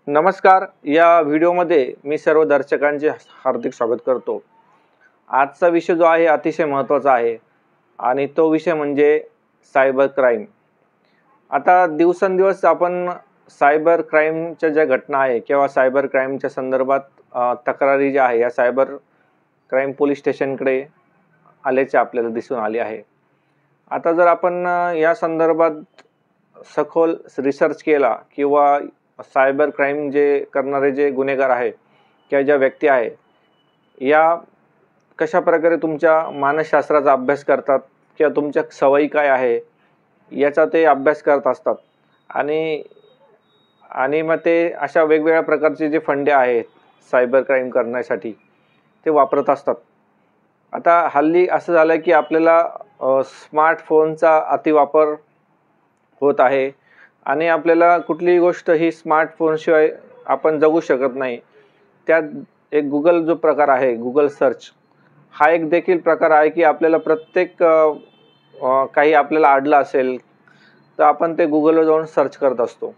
नमस्कार. या व्हिडिओमध्ये मी सर्व दर्शकांचे हार्दिक स्वागत करतो. आजचा विषय जो आहे अतिशय महत्त्वाचा आहे आणि तो विषय म्हणजे सायबर क्राईम. आता दिवसेंदिवस आपण सायबर क्राईमच्या ज्या घटना आहे किंवा सायबर क्राईमच्या संदर्भात तक्रारी ज्या आहे या सायबर क्राईम पोलीस स्टेशनकडे आल्याचे आपल्याला दिसून आले आहे. आता जर आपण या संदर्भात सखोल रिसर्च केला किंवा सायबर क्राईम जे करणारे जे गुन्हेगार आहे किंवा ज्या व्यक्ती आहे या कशा प्रकारे तुमच्या मानसशास्त्राचा अभ्यास करतात किंवा तुमच्या सवयी काय आहे याचा ते अभ्यास करत असतात आणि मग ते अशा वेगवेगळ्या प्रकारचे जे फंडे आहेत सायबर क्राईम करण्यासाठी ते वापरत असतात. आता हल्ली असं झालं की आपल्याला स्मार्टफोनचा अतिवापर होत आहे आणि आपल्याला कुठलीही गोष्ट ही स्मार्टफोनशिवाय आपण जगू शकत नाही. त्यात एक गुगल जो प्रकार आहे, गुगल सर्च हा एक देखील प्रकार आहे की आपल्याला प्रत्येक काही आपल्याला अडलं असेल तर आपण ते गुगलवर जाऊन सर्च करत असतो.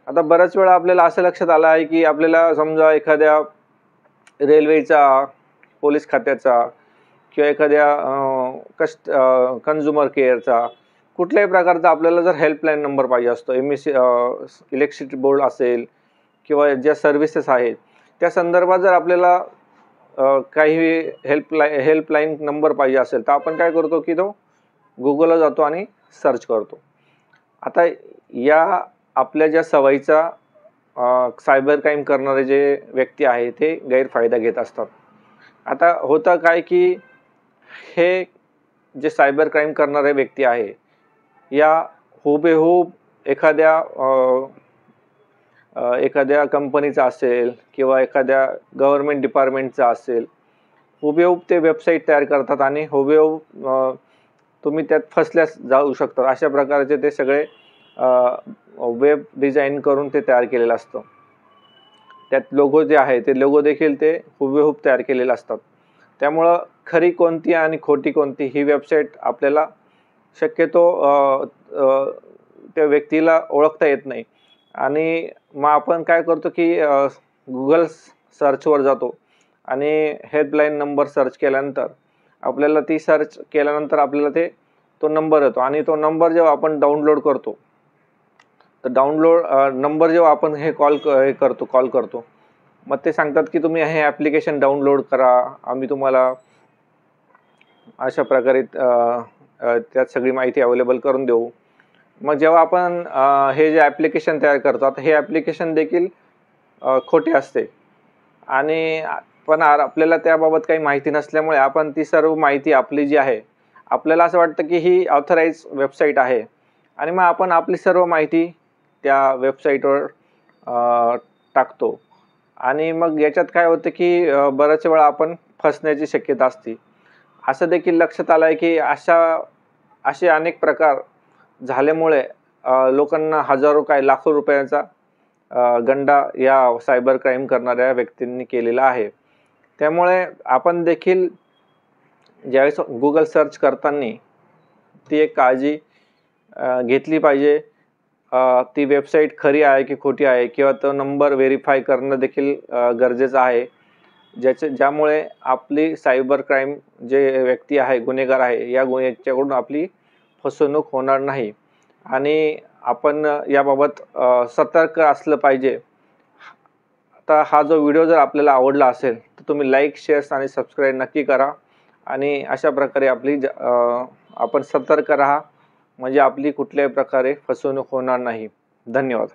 आता बऱ्याच वेळा आपल्याला असं लक्षात आलं आहे की आपल्याला समजा एखाद्या रेल्वेचा, पोलीस खात्याचा किंवा एखाद्या कन्झ्युमर केअरचा कुठल्याही प्रकारचा आपल्याला जर हेल्पलाईन नंबर पाहिजे असतो, इलेक्ट्रिसिटी बोर्ड असेल किंवा ज्या सर्व्हिसेस आहेत त्या संदर्भात जर आपल्याला काही हेल्पलाईन नंबर पाहिजे असेल तर आपण काय करतो की तो गुगलला जातो आणि सर्च करतो. आता या आपल्या ज्या सवयीचा सायबर क्राईम करणारे जे व्यक्ती आहे ते गैरफायदा घेत असतात. आता होतं काय की हे जे सायबर क्राईम करणारे व्यक्ती आहे या हुबेहूब एखाद्या कंपनीचा असेल किंवा एखाद्या गव्हर्नमेंट डिपार्टमेंटचा असेल, हुबेहूब ते वेबसाईट तयार करतात आणि हुबेहूब तुम्ही त्यात फसल्यास जाऊ शकतात अशा प्रकारचे ते सगळे वेब डिझाईन करून ते तयार केलेलं असतं. त्यात लोगो जे आहे ते लोगो देखील ते हुबेहूब तयार केलेले असतात. त्यामुळं खरी कोणती आणि खोटी कोणती ही वेबसाईट आपल्याला शक्यतो त्या व्यक्तीला ओळखता येत नाही आणि मग आपण काय करतो की गुगल सर्चवर जातो आणि हेल्पलाईन नंबर सर्च केल्यानंतर आपल्याला ती सर्च केल्यानंतर आपल्याला तो नंबर येतो आणि तो नंबर जेव्हा आपण डाउनलोड करतो तर नंबर जेव्हा आपण कॉल करतो मग ते सांगतात की तुम्ही हे ॲप्लिकेशन डाउनलोड करा, आम्ही तुम्हाला अशा प्रकारे त्यात सगळी माहिती अवेलेबल करून देऊ. मग जेव्हा आपण हे जे ॲप्लिकेशन तयार करतो आता हे ॲप्लिकेशन देखील खोटे असते आणि पण आपल्याला त्याबाबत काही माहिती नसल्यामुळे आपण ती सर्व माहिती आपली जी आहे आपल्याला असं वाटतं की ही ऑथराईज वेबसाईट आहे आणि मग आपण आपली सर्व माहिती त्या वेबसाईटवर टाकतो आणि मग याच्यात काय होतं की बऱ्याच वेळा आपण फसण्याची शक्यता असते. असं देखील लक्षात आलं आहे की असे अनेक प्रकार झाल्यामुळे लोकांना हजारो लाखो रुपयांचा गंडा या सायबर क्राईम करणाऱ्या व्यक्तींनी केलेला आहे. त्यामुळे आपण देखील ज्यावेळेस गुगल सर्च करताना ती एक काळजी घेतली पाहिजे. ती वेबसाईट खरी आहे की खोटी आहे किंवा तो नंबर व्हेरीफाय करणं देखील गरजेचं आहे. ज्यामुळे आपली सायबर क्राईम जे व्यक्ती आहे, गुन्हेगार आहे, याच्याकडून आपली फसवणूक होणार नाही आणि आपण याबाबत सतर्क असलं पाहिजे. आता हा जो व्हिडिओ जर आपल्याला आवडला असेल तर तुम्ही लाईक, शेअर आणि सबस्क्राईब नक्की करा आणि अशा प्रकारे आपण सतर्क राहा म्हणजे आपली कुठल्याही प्रकारे फसवणूक होणार नाही. धन्यवाद.